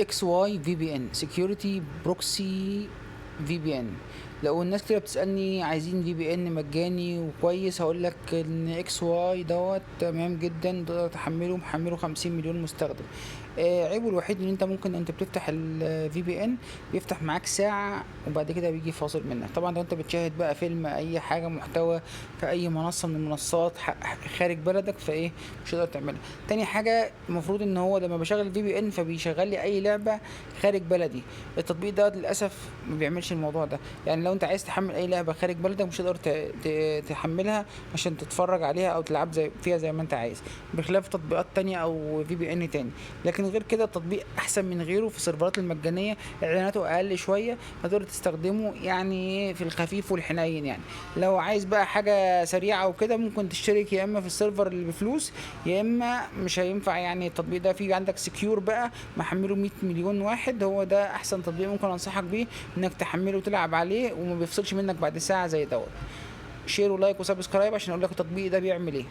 اكس واي في بي ان سكيورتي بروكسي في بي ان. لو الناس كتير بتسالني عايزين في بي ان مجاني وكويس، هقول لك ان اكس واي دوت تمام جدا، تقدر تحمله، محمله 50 مليون مستخدم. عيبه الوحيد ان انت ممكن انت بتفتح الفي بي ان بيفتح معاك ساعة وبعد كده بيجي فاصل منك. طبعا لو انت بتشاهد بقى فيلم، اي حاجة، محتوى في اي منصة من المنصات خارج بلدك، فايه مش هتقدر تعملها. تاني حاجة، المفروض ان هو لما بشغل الفي بي ان فبيشغل لي اي لعبة خارج بلدي. التطبيق ده للاسف ما بيعملش الموضوع ده. يعني لو انت عايز تحمل اي لعبة خارج بلدك مش هتقدر تحملها عشان تتفرج عليها او تلعب زي فيها زي ما انت عايز، بخلاف تطبيقات تانية او في بي ان تاني. لكن غير كده التطبيق احسن من غيره في السيرفرات المجانيه، اعلاناته اقل شويه، هتقدر تستخدمه يعني في الخفيف والحنين. يعني لو عايز بقى حاجه سريعه وكده ممكن تشترك يا اما في السيرفر اللي بفلوس، يا اما مش هينفع. يعني التطبيق ده فيه عندك سكيور بقى، محمله 100 مليون واحد، هو ده احسن تطبيق ممكن انصحك بيه انك تحمله وتلعب عليه وما بيفصلش منك بعد ساعه زي دوت. شير ولايك وسبسكرايب عشان اقول لك التطبيق ده بيعمل ايه.